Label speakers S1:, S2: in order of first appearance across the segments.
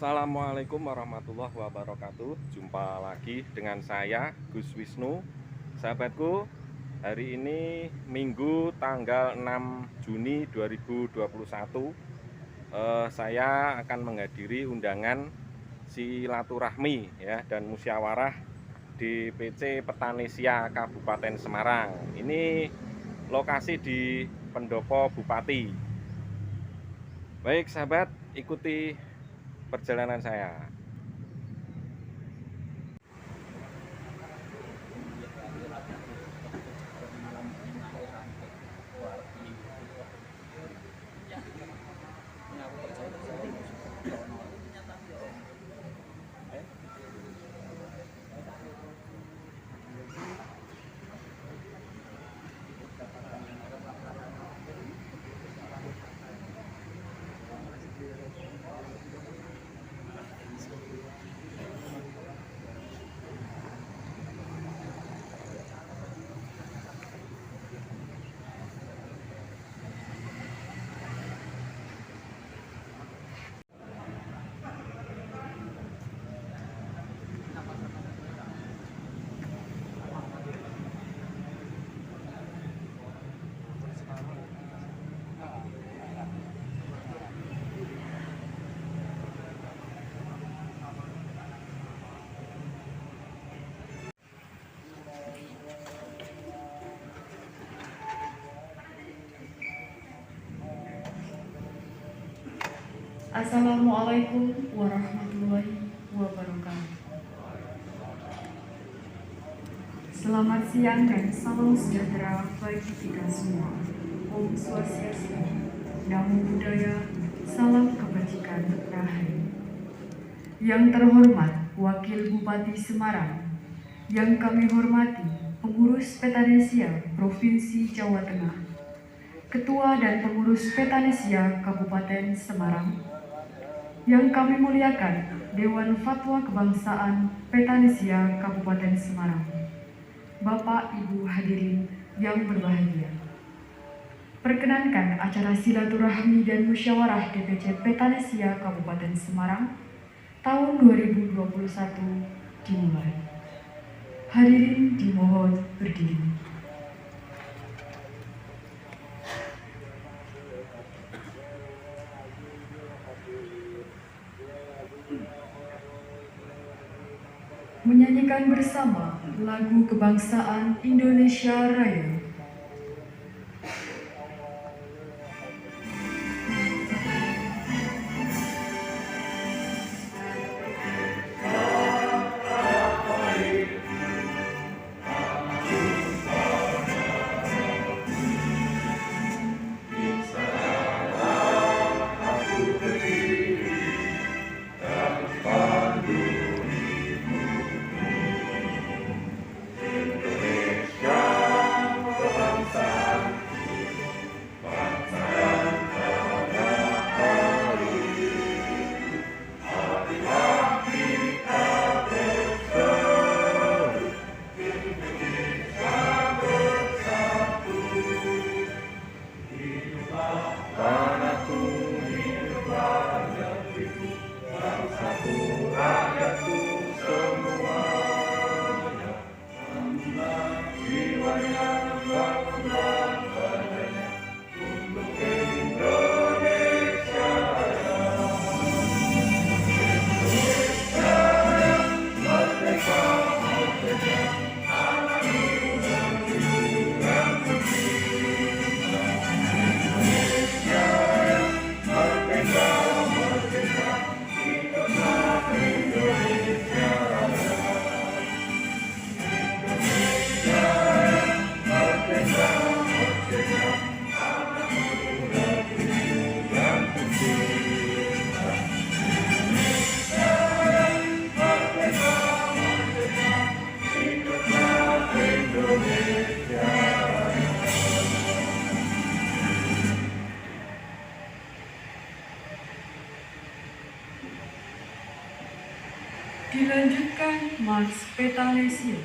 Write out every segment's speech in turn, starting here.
S1: Assalamualaikum warahmatullahi wabarakatuh. Jumpa lagi dengan saya Gus Wisnu. Sahabatku, hari ini Minggu tanggal 6 Juni 2021. Saya akan menghadiri undangan silaturahmi ya dan musyawarah DPC Petanesia Kabupaten Semarang. Ini lokasi di Pendopo Bupati. Baik sahabat, ikuti perjalanan saya.
S2: Assalamualaikum warahmatullahi wabarakatuh. Selamat siang dan salam sejahtera bagi kita semua. Om Swastiastu, Namo Buddhaya, salam kebajikan rahayu. Yang terhormat Wakil Bupati Semarang, yang kami hormati pengurus Petanesia Provinsi Jawa Tengah, Ketua dan pengurus Petanesia Kabupaten Semarang, yang kami muliakan Dewan Fatwa Kebangsaan Petanesia Kabupaten Semarang, Bapak Ibu hadirin yang berbahagia. Perkenankan acara silaturahmi dan musyawarah DPC Petanesia Kabupaten Semarang tahun 2021 dimulai. Hadirin dimohon berdiri. Menyanyikan bersama lagu kebangsaan Indonesia Raya. Dilanjutkan Mars Petanesia.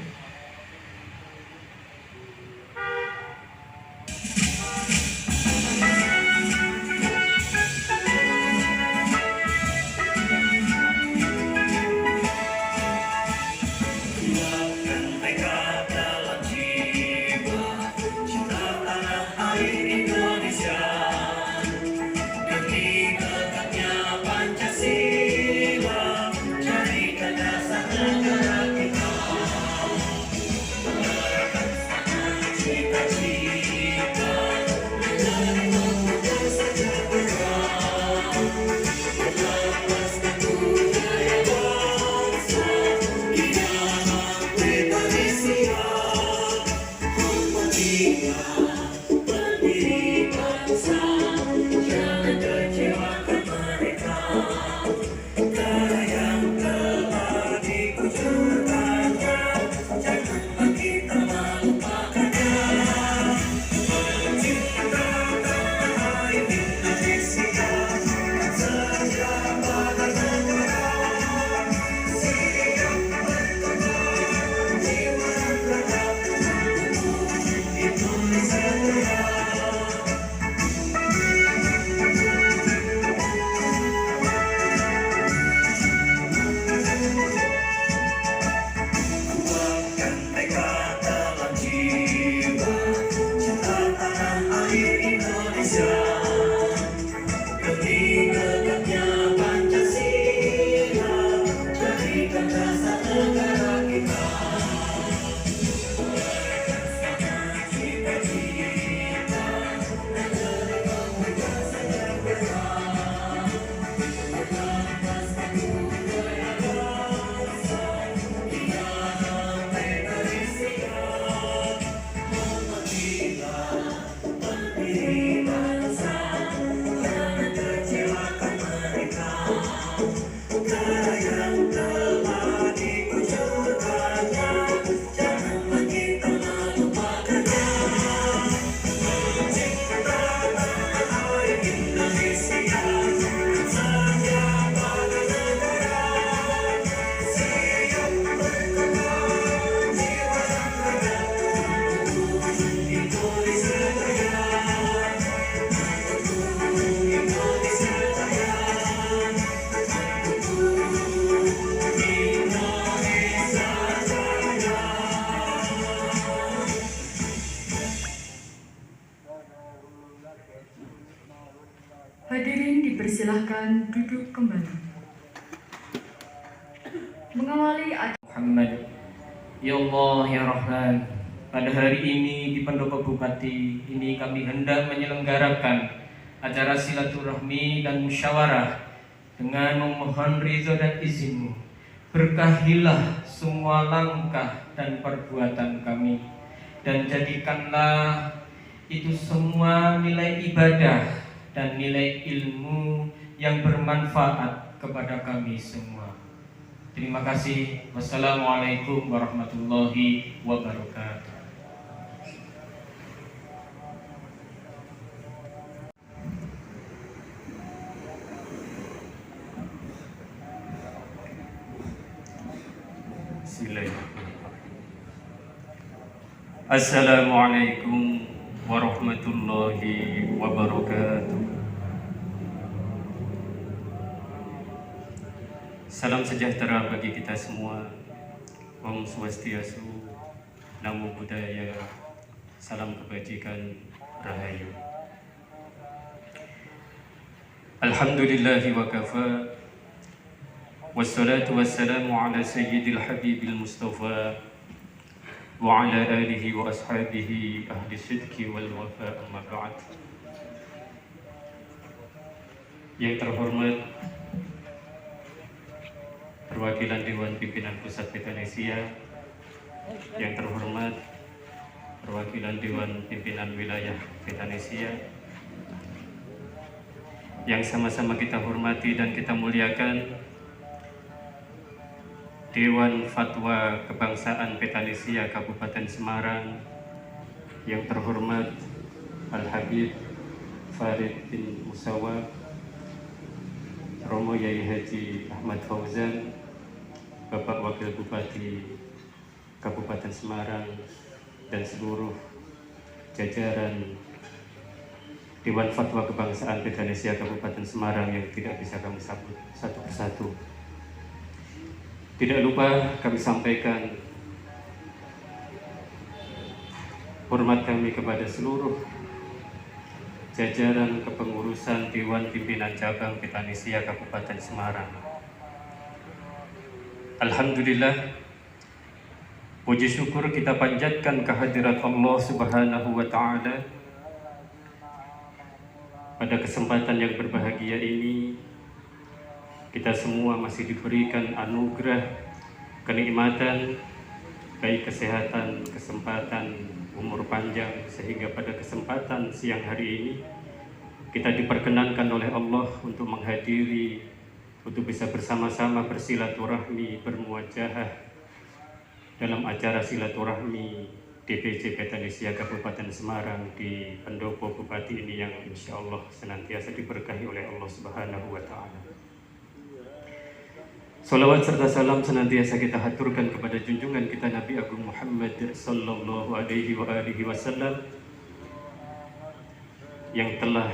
S2: Hadirin dipersilahkan duduk kembali. Mengawali acara
S3: Muhammad. Ya Allah ya Rahman, pada hari ini di Pendopo Bupati ini kami hendak menyelenggarakan acara silaturahmi dan musyawarah dengan memohon ridho dan izin-Mu. Berkahilah semua langkah dan perbuatan kami, dan jadikanlah itu semua nilai ibadah dan nilai ilmu yang bermanfaat kepada kami semua. Terima kasih. Wassalamualaikum warahmatullahi wabarakatuh. Assalamualaikum warahmatullahi wabarakatuh. Salam sejahtera bagi kita semua. Om Swastiastu, Namo Buddhaya, salam kebajikan, Rahayu. Alhamdulillahi wa kafa, wassalatu wassalamu ala sayyidil habibil mustafa wa ala alihi wa ashabihi ahli sidki wal wafa, amma ba'd. Yang terhormat perwakilan Dewan Pimpinan Pusat Petanesia, yang terhormat perwakilan Dewan Pimpinan Wilayah Petanesia, yang sama-sama kita hormati dan kita muliakan Dewan Fatwa Kebangsaan Petanesia Kabupaten Semarang, yang terhormat Al-Habib Farid bin Musawa, Romo Yai Haji Ahmad Fauzan, Bapak Wakil Bupati Kabupaten Semarang, dan seluruh jajaran Dewan Fatwa Kebangsaan Petanesia Kabupaten Semarang yang tidak bisa kami sambut satu persatu. Tidak lupa kami sampaikan hormat kami kepada seluruh jajaran kepengurusan Dewan Pimpinan Cabang Petanesia Kabupaten Semarang. Alhamdulillah, puji syukur kita panjatkan kehadirat Allah Subhanahu wa Ta'ala. Pada kesempatan yang berbahagia ini, kita semua masih diberikan anugerah kenikmatan, baik kesehatan, kesempatan, umur panjang, sehingga pada kesempatan siang hari ini kita diperkenankan oleh Allah untuk menghadiri, untuk bisa bersama-sama bersilaturahmi, bermuajahah dalam acara silaturahmi DPC Petanesia Kabupaten Semarang di pendopo Bupati ini yang insya Allah senantiasa diberkahi oleh Allah Subhanahu wa Ta'ala. Salawat serta salam senantiasa kita haturkan kepada junjungan kita Nabi Agung Muhammad sallallahu alaihi wasallam yang telah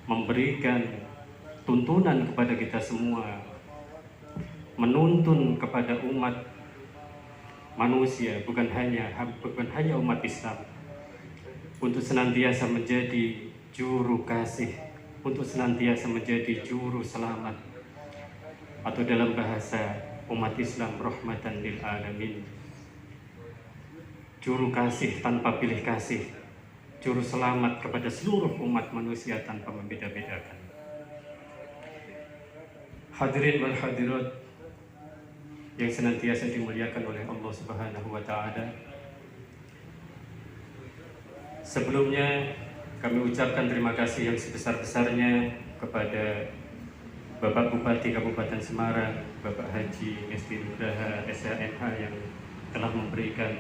S3: memberikan tuntunan kepada kita semua, menuntun kepada umat manusia, bukan hanya umat Islam, untuk senantiasa menjadi juru kasih, untuk senantiasa menjadi juru selamat, atau dalam bahasa umat Islam rahmatan lil alamin, juru kasih tanpa pilih kasih, juru selamat kepada seluruh umat manusia tanpa membeda-bedakan. Hadirin wal hadirat yang senantiasa dimuliakan oleh Allah Subhanahu wa Ta'ala. Sebelumnya kami ucapkan terima kasih yang sebesar-besarnya kepada Bapak Bupati Kabupaten Semarang, Bapak Haji Ngesti Nugraha SHMH yang telah memberikan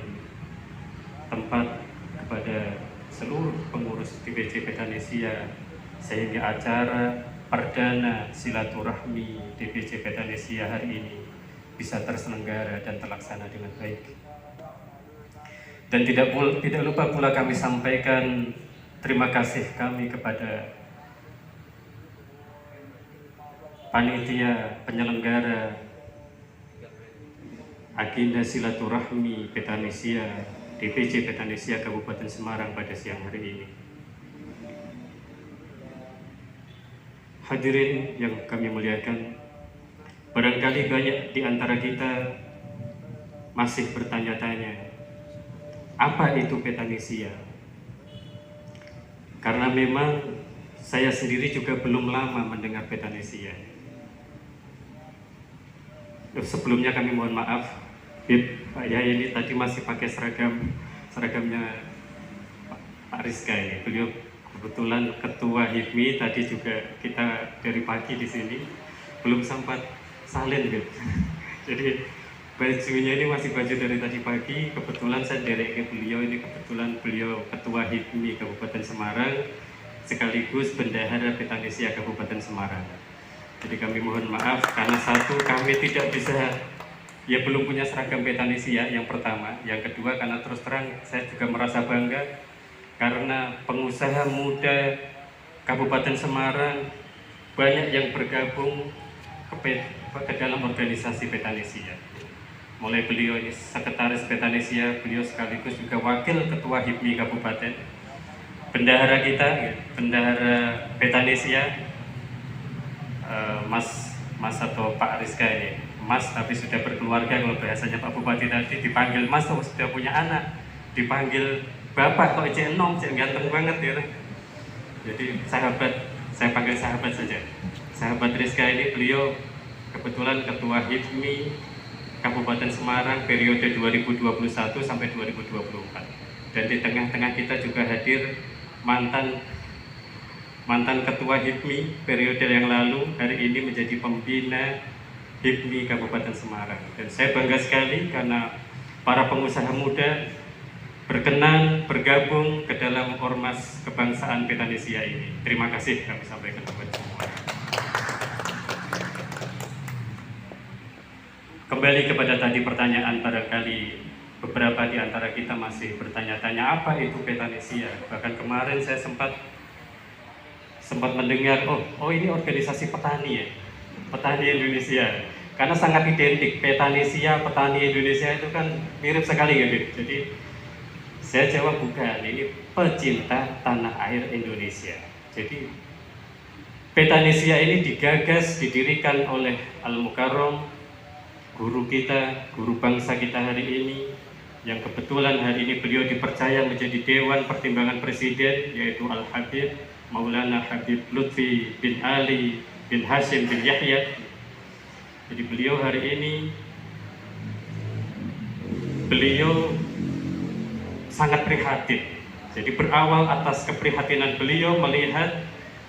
S3: tempat kepada seluruh pengurus DPC Petanesia sehingga acara perdana silaturahmi DPC Petanesia hari ini bisa terselenggara dan terlaksana dengan baik. Dan tidak lupa pula kami sampaikan terima kasih kami kepada panitia penyelenggara agenda silaturahmi Petanesia DPC Petanesia Kabupaten Semarang pada siang hari ini. Hadirin yang kami muliakan, barangkali banyak di antara kita masih bertanya-tanya, apa itu Petanesia? Karena memang saya sendiri juga belum lama mendengar Petanesia. Sebelumnya kami mohon maaf, Pak Yaya ini tadi masih pakai seragamnya Pak Rizka ini. Beliau kebetulan ketua HIPMI, tadi juga kita dari pagi di sini belum sempat salin gitu. Jadi bajunya ini masih baju dari tadi pagi. Kebetulan saya derek beliau ini, kebetulan beliau ketua HIPMI Kabupaten Semarang sekaligus bendahara Petanesia Kabupaten Semarang. Jadi kami mohon maaf karena satu, kami tidak bisa, ya belum punya seragam Petanesia yang pertama. Yang kedua, karena terus terang saya juga merasa bangga karena pengusaha muda Kabupaten Semarang banyak yang bergabung ke dalam organisasi Petanesia. Mulai beliau ini sekretaris Petanesia, beliau sekaligus juga wakil ketua HIPMI Kabupaten, bendahara kita, bendahara Petanesia, Mas atau Pak Rizka ini, Mas tapi sudah berkeluarga. Kalau bahasanya Pak Bupati tadi dipanggil Mas, atau sudah punya anak, dipanggil Bapak kok cek enom, cek ganteng banget ya. Jadi sahabat, saya panggil sahabat saja. Sahabat Rizka ini beliau kebetulan ketua HIPMI Kabupaten Semarang periode 2021 sampai 2024. Dan di tengah-tengah kita juga hadir mantan ketua HIPMI periode yang lalu, hari ini menjadi pembina HIPMI Kabupaten Semarang. Dan saya bangga sekali karena para pengusaha muda berkenan bergabung ke dalam Ormas Kebangsaan Petanesia ini. Terima kasih kami sampaikan kepada semua. Kembali kepada tadi pertanyaan, barangkali beberapa di antara kita masih bertanya-tanya apa itu Petanesia. Bahkan kemarin saya sempat mendengar, oh ini organisasi petani ya, petani Indonesia. Karena sangat identik, Petanesia, petani Indonesia itu kan mirip sekali ya, Jadi saya jawab bukan, ini pecinta tanah air Indonesia. Jadi Petanesia ini digagas, didirikan oleh Al-Mukarram, guru kita, guru bangsa kita hari ini, yang kebetulan hari ini beliau dipercaya menjadi Dewan Pertimbangan Presiden, yaitu Al-Habib Maulana Habib Lutfi bin Ali bin Hashim bin Yahya. Jadi beliau hari ini sangat prihatin. Jadi berawal atas keprihatinan beliau melihat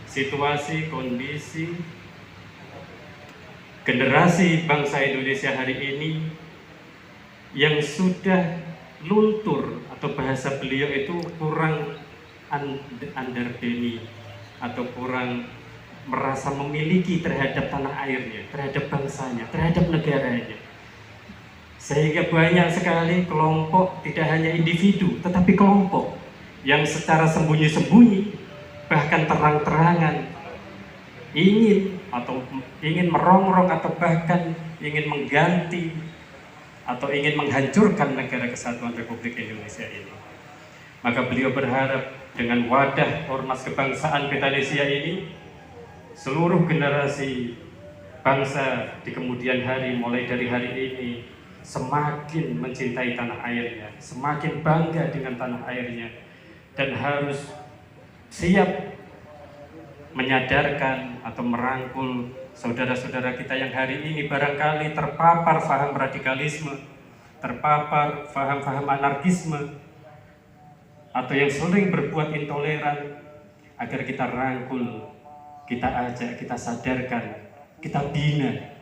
S3: situasi, kondisi generasi bangsa Indonesia hari ini yang sudah luntur, atau bahasa beliau itu kurang underdeni atau kurang merasa memiliki terhadap tanah airnya, terhadap bangsanya, terhadap negaranya. Sehingga banyak sekali kelompok, tidak hanya individu tetapi kelompok yang secara sembunyi-sembunyi bahkan terang-terangan ingin merongrong atau bahkan ingin mengganti atau ingin menghancurkan negara kesatuan Republik Indonesia ini. Maka beliau berharap dengan wadah Ormas Kebangsaan Petanesia ini, seluruh generasi bangsa di kemudian hari, mulai dari hari ini, semakin mencintai tanah airnya, semakin bangga dengan tanah airnya, dan harus siap menyadarkan atau merangkul saudara-saudara kita yang hari ini barangkali terpapar paham radikalisme, terpapar paham-paham anarkisme, atau yang sering berbuat intoleran, agar kita rangkul, kita ajak, kita sadarkan, kita bina.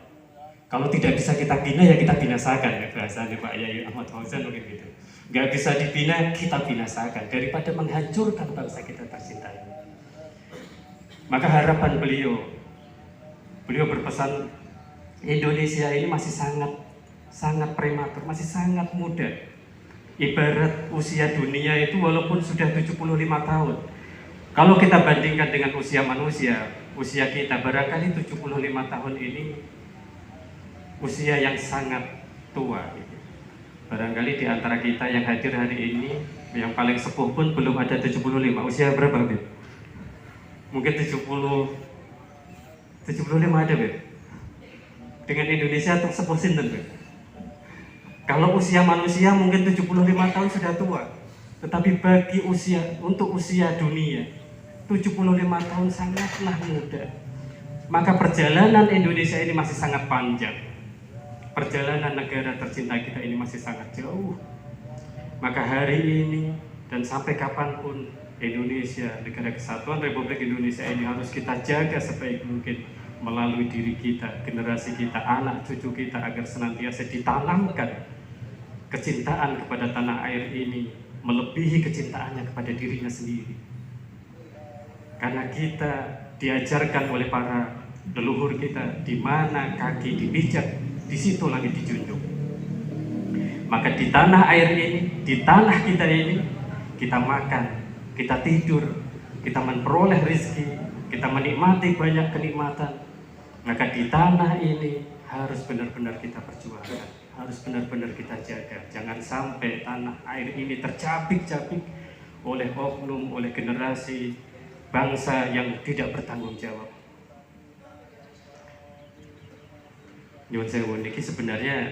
S3: Kalau tidak bisa kita bina, ya kita binasakan, ya bahasanya Pak Yai Ahmad Fauzan mungkin gitu. Gak bisa dibina, kita binasakan, daripada menghancurkan bangsa kita tercinta ini. Maka harapan beliau berpesan, Indonesia ini masih sangat prematur, masih sangat muda. Ibarat usia dunia itu walaupun sudah 75 tahun, kalau kita bandingkan dengan usia manusia, usia kita barangkali 75 tahun ini usia yang sangat tua. Barangkali di antara kita yang hadir hari ini, yang paling sepuh pun belum ada 75. Usia berapa, Beb? Mungkin 75 ada, Beb? Dengan Indonesia atau sepuh sinten, Beb? Kalau usia manusia mungkin 75 tahun sudah tua. Tetapi untuk usia dunia, 75 tahun sangatlah muda. Maka perjalanan Indonesia ini masih sangat panjang. Perjalanan negara tercinta kita ini masih sangat jauh. Maka hari ini dan sampai kapanpun, Indonesia, negara kesatuan Republik Indonesia ini harus kita jaga sebaik mungkin melalui diri kita, generasi kita, anak cucu kita, agar senantiasa ditanamkan kecintaan kepada tanah air ini melebihi kecintaannya kepada dirinya sendiri. Karena kita diajarkan oleh para leluhur kita, di mana kaki dipijak, di situ lagi dijunjung. Maka di tanah air ini, di tanah kita ini, kita makan, kita tidur, kita memperoleh rezeki, kita menikmati banyak kenikmatan. Maka di tanah ini harus benar-benar kita perjuangkan, harus benar-benar kita jaga. Jangan sampai tanah air ini tercabik-cabik oleh oknum, oleh generasi bangsa yang tidak bertanggung jawab. Nyuwun sewu niki sebenarnya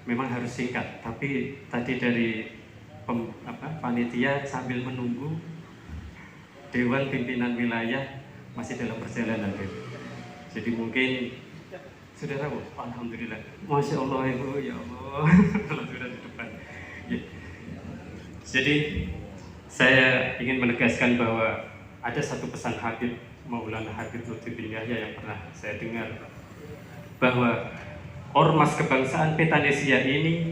S3: memang harus singkat, tapi tadi dari panitia sambil menunggu Dewan Pimpinan Wilayah masih dalam perjalanan, jadi mungkin sudah tahu. Alhamdulillah, Masya Allah Ibu, ya Allah, sudah di depan. Ya. Jadi saya ingin menegaskan bahwa ada satu pesan Habib Maulana Habib Lutfi bin Yahya yang pernah saya dengar, bahwa Ormas Kebangsaan Petanesia ini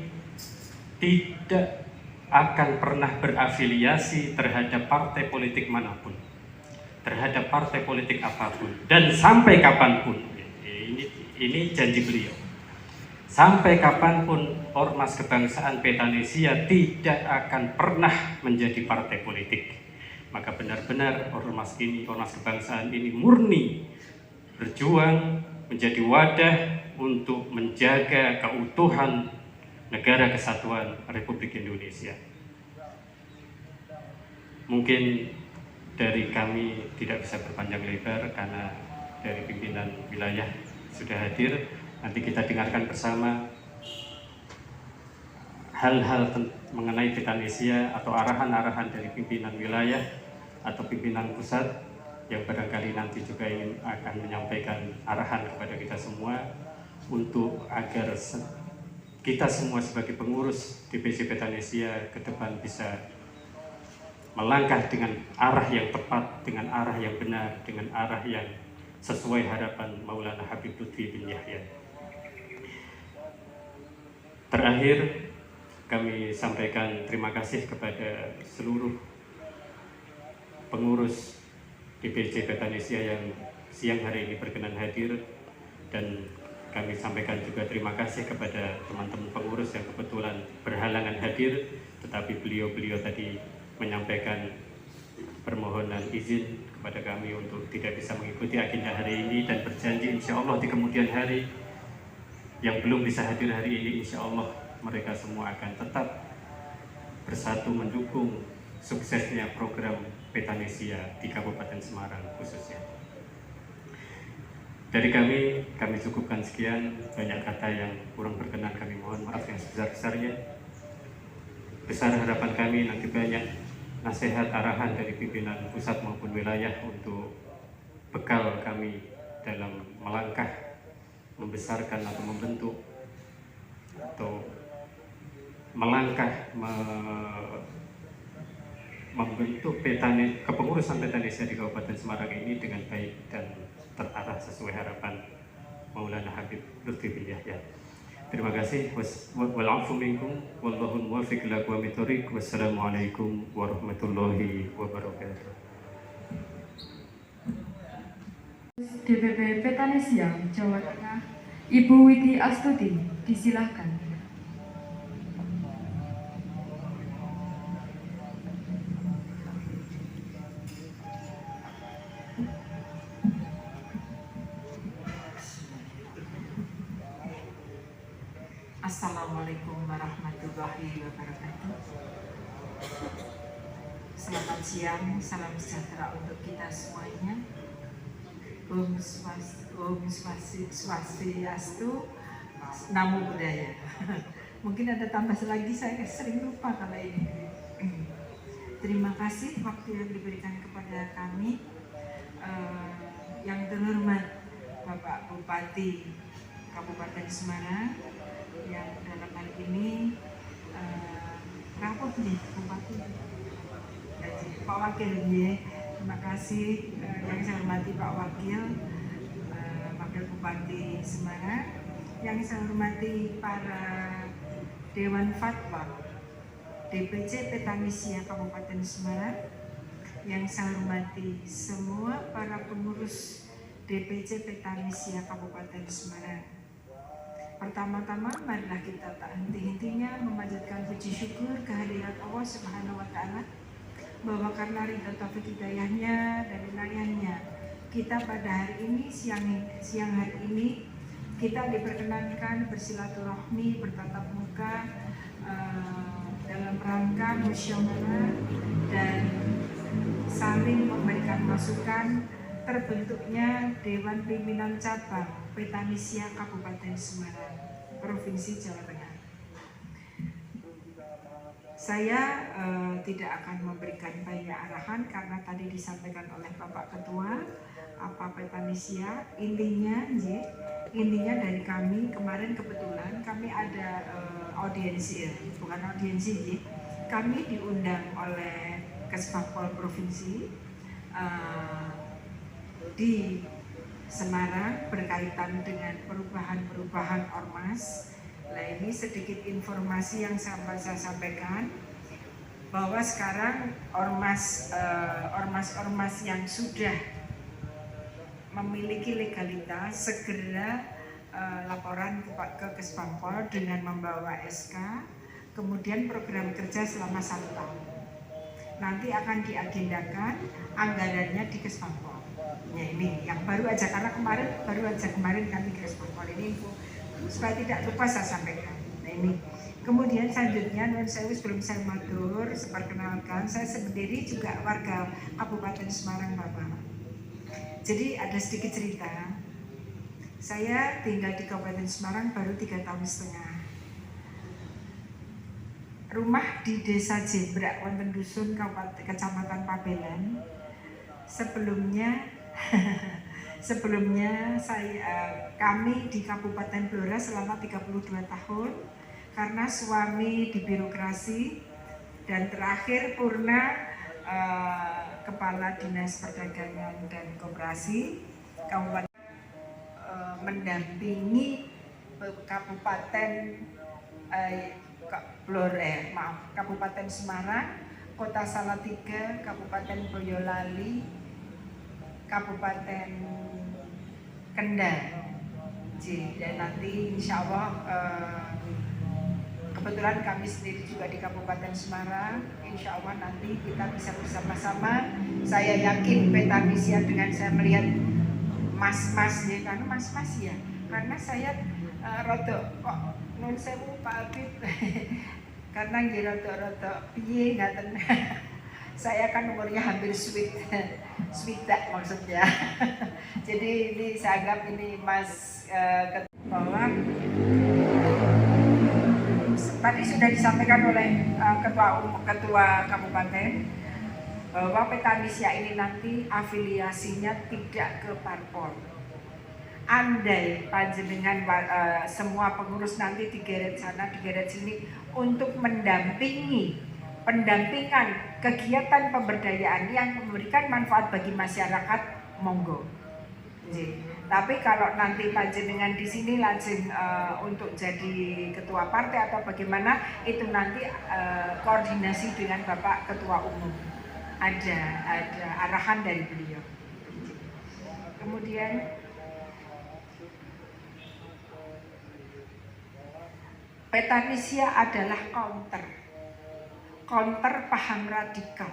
S3: tidak akan pernah berafiliasi terhadap partai politik manapun, terhadap partai politik apapun, dan sampai kapanpun. Ini janji beliau. Sampai kapanpun Ormas Kebangsaan Petanesia tidak akan pernah menjadi partai politik. Maka benar-benar ormas kebangsaan ini murni berjuang menjadi wadah untuk menjaga keutuhan negara kesatuan Republik Indonesia. Mungkin dari kami tidak bisa berpanjang lebar karena dari pimpinan wilayah sudah hadir. Nanti kita dengarkan bersama hal-hal mengenai Petanesia atau arahan-arahan dari pimpinan wilayah atau pimpinan pusat yang barangkali nanti juga akan menyampaikan arahan kepada kita semua untuk agar kita semua sebagai pengurus DPC Petanesia ke depan bisa melangkah dengan arah yang tepat, dengan arah yang benar, dengan arah yang sesuai harapan Maulana Habib Lutfi bin Yahya. Terakhir, kami sampaikan terima kasih kepada seluruh pengurus DPC Petanesia yang siang hari ini berkenan hadir, dan kami sampaikan juga terima kasih kepada teman-teman pengurus yang kebetulan berhalangan hadir, tetapi beliau-beliau tadi menyampaikan permohonan izin kepada kami untuk tidak bisa mengikuti agenda hari ini, dan berjanji insya Allah di kemudian hari yang belum bisa hadir hari ini, insya Allah mereka semua akan tetap bersatu mendukung suksesnya program Petanesia di Kabupaten Semarang khususnya. Dari kami cukupkan sekian. Banyak kata yang kurang berkenan kami mohon maaf yang sebesar-besarnya. Besar harapan kami nanti banyak nasihat arahan dari pimpinan pusat maupun wilayah untuk bekal kami dalam melangkah, membesarkan atau membentuk atau melangkah membentuk kepengurusan Petanesia di Kabupaten Semarang ini dengan baik dan terarah sesuai harapan Maulana Habib Lutfi bin Yahya. Terima kasih. Wal-'afwu minkum wallahu muwaffiq ila aqwamit thoriq. Wassalamualaikum warahmatullahi wabarakatuh.
S2: DPP Petanesia Jawa Tengah, Ibu Widi Astuti, disilahkan.
S4: Assalamualaikum warahmatullahi wabarakatuh. Selamat siang, salam sejahtera untuk kita semuanya. Om Swastiastu, Namo Buddhaya. Mungkin ada tambah lagi, saya sering lupa kalau ini. Terima kasih waktu yang diberikan kepada kami. Yang terhormat Bapak Bupati Kabupaten Semarang, yang dalam hal ini rapuh nih Bupati, Pak Wakil nih. Terima kasih yang saya hormati Pak Wakil, Wakil Bupati Semarang, yang saya hormati para Dewan Fatwa DPC Petanesia Kabupaten Semarang, yang saya hormati semua para pengurus DPC Petanesia Kabupaten Semarang. Pertama-tama, marilah kita tak henti-hentinya memanjatkan puji syukur kehadirat Allah Subhanahu wa Ta'ala, bahwa karena ridha taufik hidayahnya dan inayahnya kita pada hari ini, siang hari ini kita diperkenankan bersilaturahmi, bertatap muka dalam rangka musyawarah dan saling memberikan masukan terbentuknya Dewan Pimpinan Cabang Petanesia Kabupaten Semarang, Provinsi Jawa Tengah. Saya tidak akan memberikan banyak arahan karena tadi disampaikan oleh Bapak Ketua apa Petanesia. Intinya dari kami kemarin kebetulan kami ada audiensi, bukan audiensi, kami diundang oleh Kesbangpol Provinsi di Semarang berkaitan dengan perubahan ormas. Nah, ini sedikit informasi yang saya sampaikan, bahwa sekarang ormas yang sudah memiliki legalitas segera laporan ke Kesbangpol dengan membawa SK, kemudian program kerja selama 1 tahun. Nanti akan diagendakan anggarannya di Kesbangpol. Ya, ini yang baru aja, karena kemarin kami ke Kesbangpol, ini info supaya tidak lupa saya sampaikan. Nah, ini Kemudian selanjutnya, Nuwun Sewu sebelum saya matur, perkenalkan, saya sendiri juga warga Kabupaten Semarang, Bapak. Jadi ada sedikit cerita. Saya tinggal di Kabupaten Semarang baru 3 tahun setengah. Rumah di Desa Jembrak, wonten dusun Kecamatan Pabelan. Sebelumnya kami di Kabupaten Blora selama 32 tahun karena suami di birokrasi dan terakhir Purna Kepala Dinas Perdagangan dan Koperasi Kabupaten mendampingi Kabupaten Kabupaten Semarang, Kota Salatiga, Kabupaten Boyolali, Kabupaten Kendal. Dan nanti insya Allah kebetulan kami sendiri juga di Kabupaten Semarang, insya Allah nanti kita bisa bersama-sama. Saya yakin peta misi dengan saya melihat mas-mas ya, karena mas-mas ya, karena saya rodok kok Nuwun Sewu Pak Habib karena nggih rodok piye ngaten. Saya kan umurnya hampir swidak maksudnya. Jadi ini saya anggap ini Mas bahwa tadi sudah disampaikan oleh ketua kabupaten bahwa Petanisya ini nanti afiliasinya tidak ke parpol. Andai panjenengan semua pengurus nanti digeret sana digeret sini untuk pendampingan kegiatan pemberdayaan yang memberikan manfaat bagi masyarakat, monggo. Tapi kalau nanti panjenengan di sini lajeng untuk jadi ketua partai atau bagaimana, itu nanti koordinasi dengan Bapak Ketua Umum. Ada arahan dari beliau. Kemudian Petanisya adalah counter paham radikal,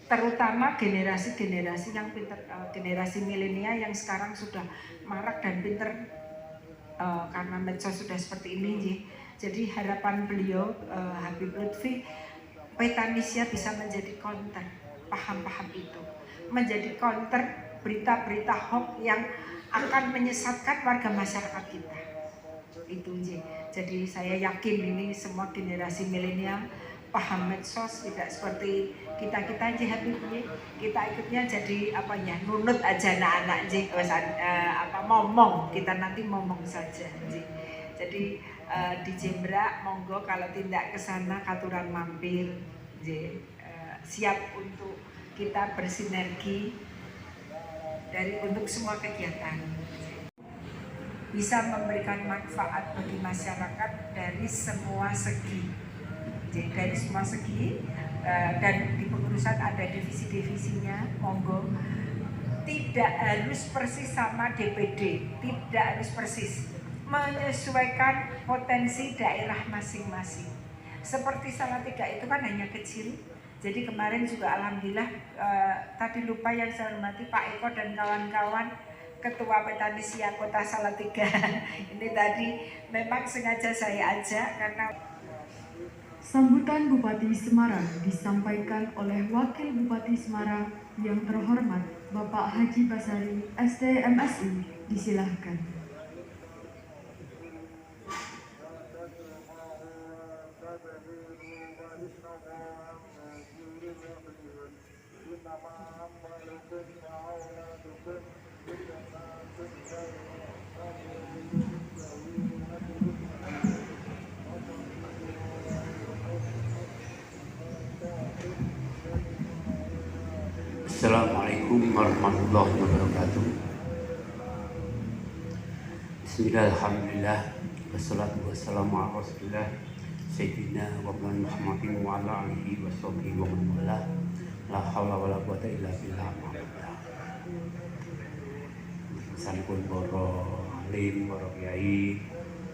S4: terutama generasi-generasi yang pinter, generasi milenial yang sekarang sudah marak dan pinter karena medsos sudah seperti ini. Jadi harapan beliau Habib Lutfi, Petanisya bisa menjadi counter paham-paham itu, menjadi counter berita-berita hoax yang akan menyesatkan warga masyarakat kita. Itu jadi saya yakin ini semua generasi milenial paham medsos, tidak seperti kita kita ikutnya jadi apa ya, nunut aja anak-anak momong, kita nanti momong saja. Jadi di Jembrak monggo kalau tidak ke sana katuran mampir, siap untuk kita bersinergi untuk semua kegiatan, bisa memberikan manfaat bagi masyarakat dari semua segi. Dari semua segi, dan di pengurusan ada divisi-divisinya, monggo. Tidak harus persis sama DPD, tidak harus persis, menyesuaikan potensi daerah masing-masing. Seperti Salatiga itu kan hanya kecil, jadi kemarin juga alhamdulillah tadi lupa yang saya hormati Pak Eko dan kawan-kawan Ketua Petanisya Kota Salatiga. Ini tadi memang sengaja saya ajak karena
S2: Sambutan Bupati Semarang disampaikan oleh Wakil Bupati Semarang yang terhormat Bapak Haji Basari, SD MSI. Disilahkan.
S3: Assalamualaikum warahmatullahi wabarakatuh. Bismillahirrahmanirrahim. Wassalatu wassalamu ala Rasulillah Sayyidina wa Muhammadin wa ala alihi wa sahbihi wa man wala. La haula wala quwata illa billah. Sanipun para alim, para kiai,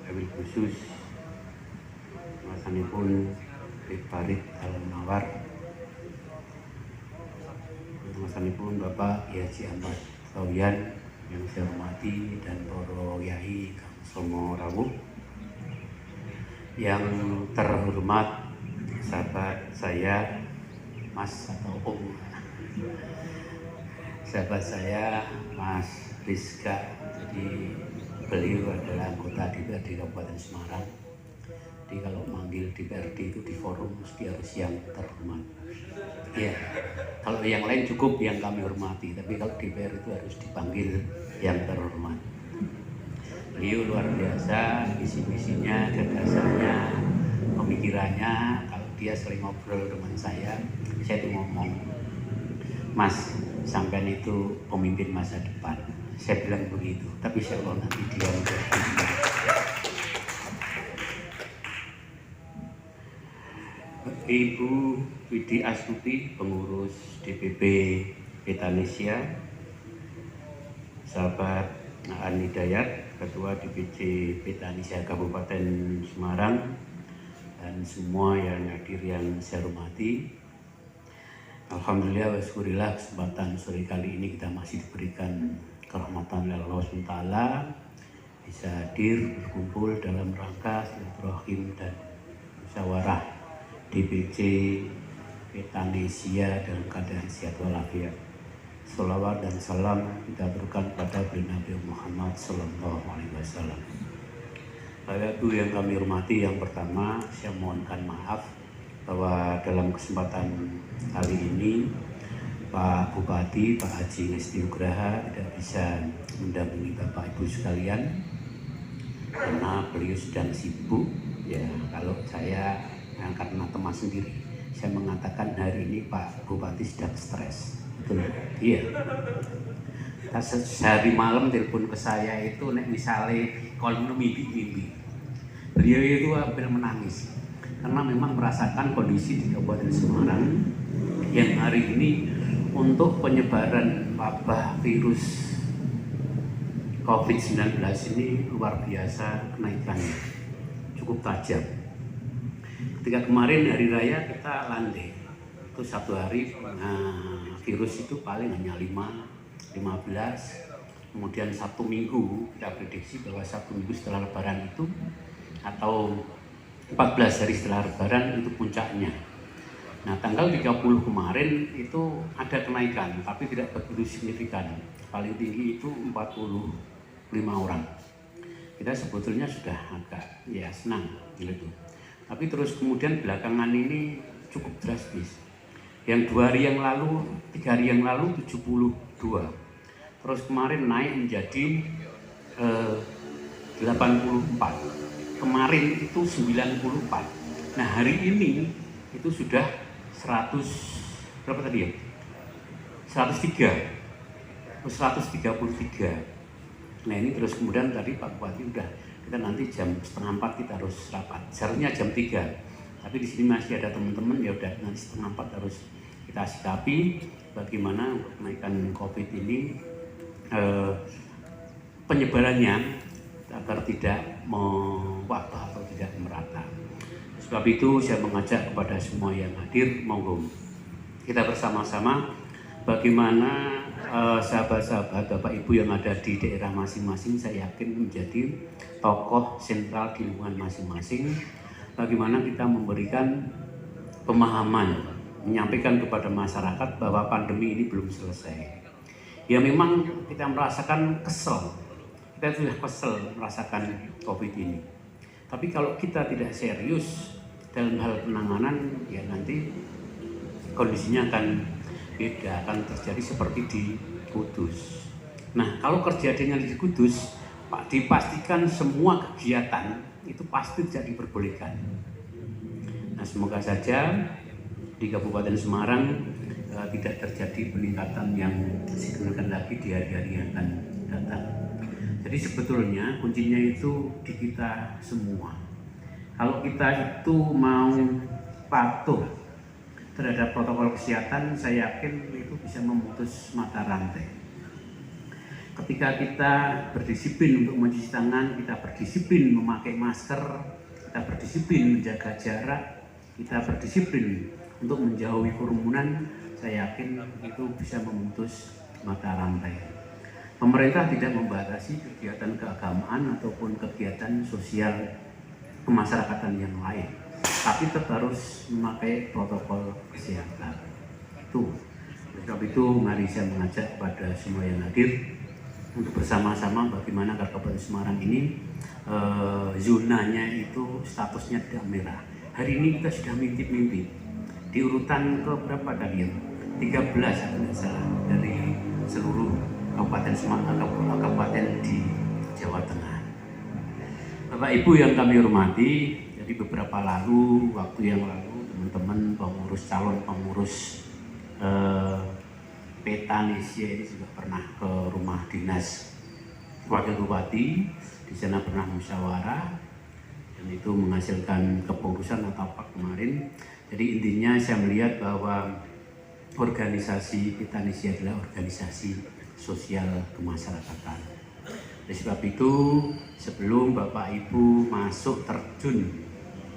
S3: wabil khusus masanipun Farid Al-Mawar, masanipun Bapak Haji Ahmad Sawian yang saya hormati, dan para kiai Kang Somo Rawuh, Yang terhormat sahabat saya, Mas atau Om, sahabat saya Mas Rizka. Jadi beliau adalah anggota DPRD Kabupaten Semarang. Jadi kalau manggil DPRD itu di forum mesti harus yang terhormat. Ya, kalau yang lain cukup yang kami hormati, tapi kalau DPR itu harus dipanggil yang terhormat. Beliau luar biasa, visi-misinya, gagasannya, pemikirannya. Kalau dia sering ngobrol dengan saya tuh ngomong, Mas, sampean itu pemimpin masa depan. Saya bilang begitu, tapi saya Allah nanti dia menjadi. Ibu Widi Astuti, pengurus DPP Petanesia, sahabat Ani Dayat, Ketua DPC Petanesia Kabupaten Semarang, dan semua yang hadir yang saya hormati. Alhamdulillah wa syukurillah, kesempatan sore kali ini kita masih diberikan kerahmatan oleh Allah SWT, bisa hadir berkumpul dalam rangka silaturahim dan musyawarah DPC Petanesia dalam keadaan sehat walafiat. Salawat dan salam kita berikan kepada Nabi Muhammad Sallallahu Alaihi Wasallam. Bapak Ibu yang kami hormati, yang pertama saya mohonkan maaf bahwa dalam kesempatan kali ini Pak Bupati, Pak Haji Ngesti Nugraha tidak bisa mendampingi Bapak Ibu sekalian karena beliau sedang sibuk. Ya, kalau saya karena teman sendiri, saya mengatakan hari ini Pak Bupati sedang stres. Betul? Iya. Sehari malam telepon ke saya itu, nek misalnya kalau mimpi-mimpi, beliau itu hampir menangis karena memang merasakan kondisi di Kabupaten Semarang yang hari ini untuk penyebaran wabah virus COVID-19 ini luar biasa kenaikannya, cukup tajam. Ketika kemarin hari raya kita landai, itu satu hari virus itu paling hanya 15, kemudian satu minggu kita prediksi bahwa satu minggu setelah lebaran itu atau 14 hari setelah lebaran itu puncaknya. Nah, tanggal 30 kemarin itu ada kenaikan tapi tidak begitu signifikan, paling tinggi itu 45 orang. Kita sebetulnya sudah agak senang gitu. Tapi terus kemudian belakangan ini cukup drastis. Yang 2 hari yang lalu, 3 hari yang lalu 72. Terus kemarin naik menjadi 84. Kemarin itu 94. Nah, hari ini itu sudah 100 berapa tadi ya? 103. 133. Nah, ini terus kemudian tadi Pak Bupati udah, kita nanti jam 3:30 kita harus rapat. Seharusnya jam 3. Tapi di sini masih ada teman-teman, ya udah nanti 3:30 harus kita sikapi bagaimana kenaikan COVID ini penyebarannya agar tidak mewabah atau tidak merata. Sebab itu saya mengajak kepada semua yang hadir, monggo kita bersama-sama bagaimana sahabat-sahabat Bapak Ibu yang ada di daerah masing-masing, saya yakin menjadi tokoh sentral di lingkungan masing-masing. Bagaimana kita memberikan pemahaman, menyampaikan kepada masyarakat bahwa pandemi ini belum selesai. Ya memang kita merasakan kesel, kita sudah kesel merasakan COVID ini. Tapi kalau kita tidak serius dalam hal penanganan, ya nanti kondisinya akan beda, akan terjadi seperti di Kudus. Nah, kalau kejadiannya di Kudus, Pak, dipastikan semua kegiatan itu pasti tidak diperbolehkan. Nah, semoga saja di Kabupaten Semarang tidak terjadi peningkatan yang signifikan lagi di hari-hari yang akan datang. Jadi sebetulnya kuncinya itu di kita semua. Kalau kita itu mau patuh terhadap protokol kesehatan, saya yakin itu bisa memutus mata rantai. Ketika kita berdisiplin untuk mencuci tangan, kita berdisiplin memakai masker, kita berdisiplin menjaga jarak, kita berdisiplin untuk menjauhi kerumunan, saya yakin itu bisa memutus mata rantai. Pemerintah tidak membatasi kegiatan keagamaan ataupun kegiatan sosial
S5: kemasyarakatan yang lain, tapi tetap harus memakai protokol kesehatan. Itu. Oleh sebab itu, mari saya mengajak kepada semua yang hadir untuk bersama-sama bagaimana Kabupaten Semarang ini zonanya itu statusnya tidak merah. Hari ini kita sudah mintip-mintip di urutan ke berapa kalian? 13 kalau tidak salah dari seluruh Kabupaten Semarang, kabupaten di Jawa Tengah. Bapak Ibu yang kami hormati, jadi beberapa waktu yang lalu teman-teman calon pengurus Petanesia ini juga pernah ke rumah dinas Wakil Bupati, di sana pernah musyawarah dan itu menghasilkan keputusan atau apa kemarin. Jadi intinya saya melihat bahwa organisasi Petanesia adalah organisasi sosial kemasyarakatan. Oleh sebab itu, sebelum Bapak Ibu masuk terjun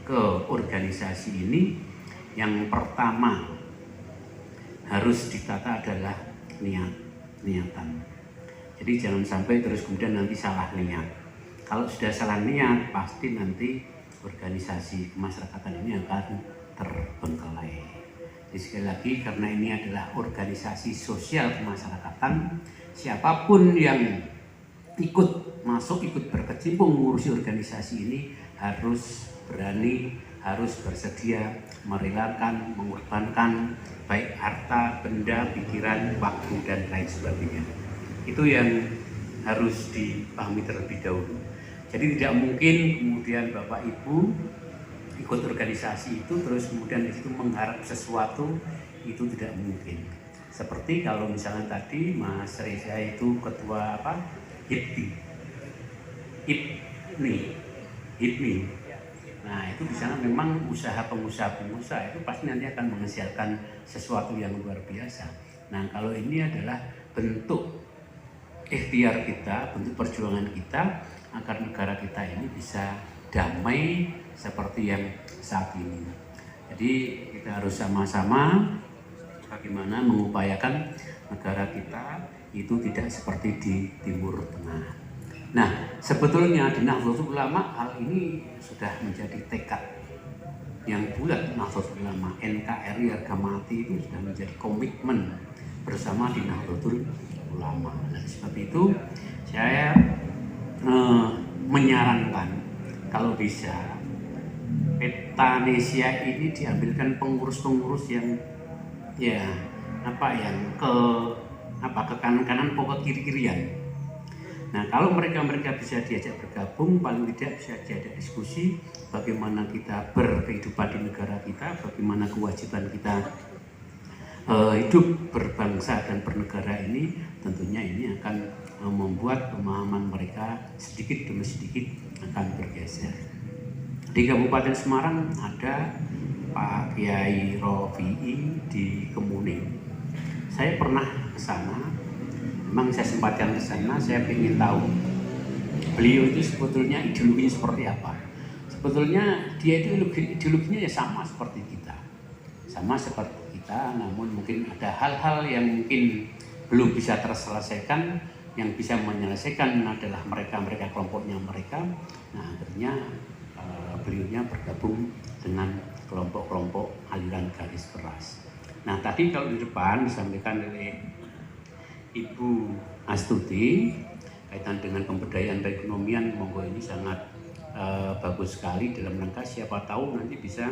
S5: ke organisasi ini, yang pertama harus ditata adalah niatan. Jadi jangan sampai terus kemudian nanti salah niat. Kalau sudah salah niat, pasti nanti organisasi kemasyarakatan ini akan terbengkalai. Jadi sekali lagi, karena ini adalah organisasi sosial kemasyarakatan, siapapun yang ikut berkecimpung mengurusi organisasi ini harus berani, harus bersedia merelakan, mengorbankan baik harta, benda, pikiran, waktu, dan lain sebagainya. Itu yang harus dipahami terlebih dahulu. Jadi tidak mungkin kemudian Bapak Ibu ikut organisasi itu terus kemudian di situ mengharap sesuatu, itu tidak mungkin. Seperti kalau misalnya tadi Mas Reza itu ketua HIPMI. Nah itu di sana memang pengusaha itu pasti nanti akan menghasilkan sesuatu yang luar biasa. Nah kalau ini adalah bentuk ikhtiar kita, bentuk perjuangan kita agar negara kita ini bisa damai seperti yang saat ini. Jadi kita harus sama-sama bagaimana mengupayakan negara kita itu tidak seperti di Timur Tengah. Nah, sebetulnya di Nahdlatul Ulama hal ini sudah menjadi tekad yang bulat. Nahdlatul Ulama, NKRI harga mati itu sudah menjadi komitmen bersama di Nahdlatul Ulama. Nah, sebab itu saya menyarankan kalau bisa Petanesia ini diambilkan pengurus-pengurus yang ke kanan-kanan pokok kiri-kirian. Nah, kalau mereka bisa diajak bergabung, paling tidak bisa diajak diskusi bagaimana kita berkehidupan di negara kita, bagaimana kewajiban kita hidup berbangsa dan bernegara ini, tentunya ini akan membuat pemahaman mereka sedikit demi sedikit akan bergeser. Di Kabupaten Semarang ada Pak Kiai Rofi'i di Kemuning. Saya pernah ke sana, memang saya sempatkan ke sana, saya ingin tahu beliau itu sebetulnya ideologinya seperti apa. Sebetulnya dia itu ideologinya ya sama seperti kita, namun mungkin ada hal-hal yang mungkin belum bisa terselesaikan. Yang bisa menyelesaikan adalah mereka kelompoknya mereka. Nah akhirnya beliaunya bergabung dengan kelompok-kelompok aliran garis keras. Nah tadi kalau di depan disampaikan oleh Ibu Astuti kaitan dengan pemberdayaan perekonomian, monggo ini sangat bagus sekali dalam rangka siapa tahu nanti bisa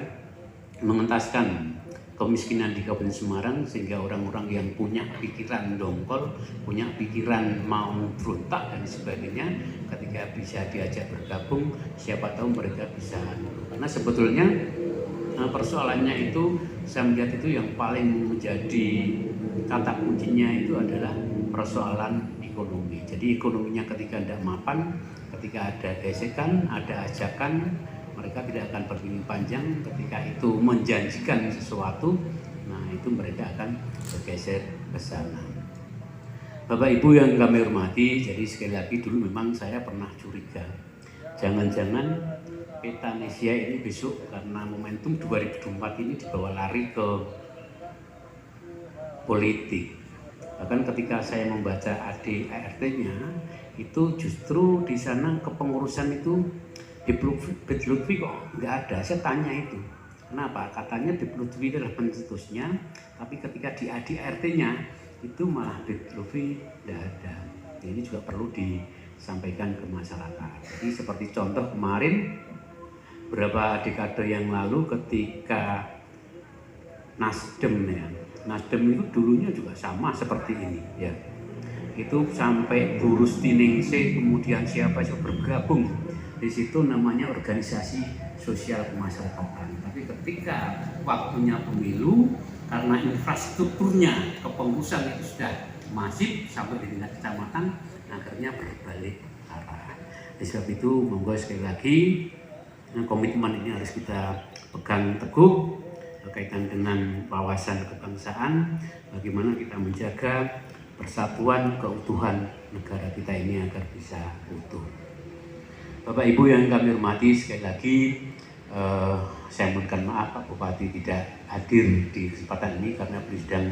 S5: mengentaskan kemiskinan di Kabupaten Semarang sehingga orang-orang yang punya pikiran dongkol, punya pikiran mau berontak dan sebagainya, ketika bisa diajak bergabung, siapa tahu mereka bisa. Karena sebetulnya persoalannya itu saya melihat itu yang paling menjadi kata kuncinya itu adalah persoalan ekonomi. Jadi ekonominya ketika tidak mapan, ketika ada gesekan, ada ajakan, mereka tidak akan berpikir panjang. Ketika itu menjanjikan sesuatu, nah itu mereka akan bergeser ke sana. Bapak Ibu yang kami hormati, jadi sekali lagi dulu memang saya pernah curiga, jangan-jangan Petanesia ini besok karena momentum 2024 ini dibawa lari ke politik. Bahkan ketika saya membaca ADART-nya, itu justru di sana kepengurusan itu Dip Lutfi kok nggak ada. Saya tanya itu, kenapa? Katanya Dip Lutfi adalah pencetusnya, tapi ketika di ADRT-nya itu malah Dip Lutfi nggak ada. Ini juga perlu disampaikan ke masyarakat. Jadi seperti contoh kemarin beberapa dekade yang lalu ketika Nasdem ya, Nasdem itu dulunya juga sama seperti ini ya. Itu sampai Bu Rusti Ningsih kemudian siapa bergabung di situ namanya organisasi sosial kemasyarakatan. Tapi ketika waktunya pemilu karena infrastrukturnya kepengurusan itu sudah masif sampai di tingkat kecamatan, akhirnya berbalik arah. Oleh sebab itu monggo sekali lagi komitmen ini harus kita pegang teguh berkaitan dengan wawasan kebangsaan, bagaimana kita menjaga persatuan keutuhan negara kita ini agar bisa utuh. Bapak Ibu yang kami hormati, sekali lagi saya mohonkan maaf Pak Bupati tidak hadir di kesempatan ini karena beliau sedang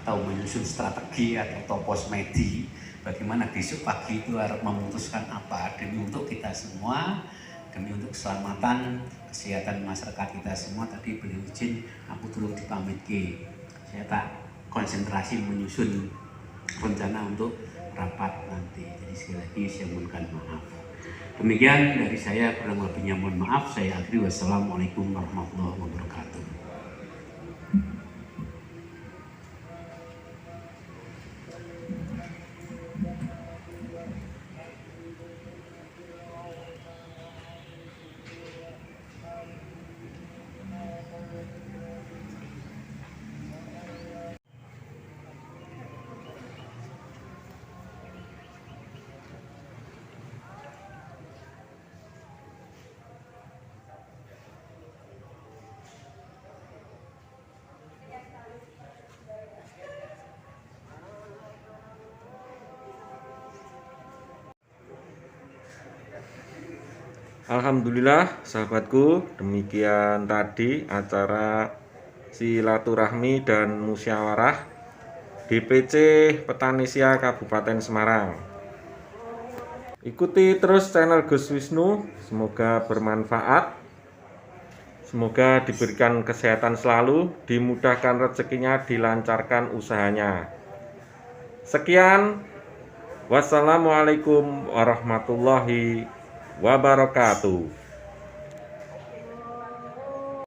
S5: menyusun strategi atau topos medi bagaimana besok pagi itu harus memutuskan apa demi untuk kita semua, demi untuk keselamatan kesehatan masyarakat kita semua. Tadi beliau izin aku tolong dipamit ke, saya tak konsentrasi menyusun rencana untuk rapat nanti. Jadi sekali lagi saya mohonkan maaf. Demikian dari saya, kurang lebihnya mohon maaf. Saya akhiri. Wassalamualaikum warahmatullahi wabarakatuh.
S1: Alhamdulillah sahabatku, demikian tadi acara silaturahmi dan musyawarah DPC Petanisya Kabupaten Semarang. Ikuti terus channel Gus Wisnu, semoga bermanfaat, semoga diberikan kesehatan selalu, dimudahkan rezekinya, dilancarkan usahanya. Sekian, wassalamualaikum warahmatullahi wabarakatuh.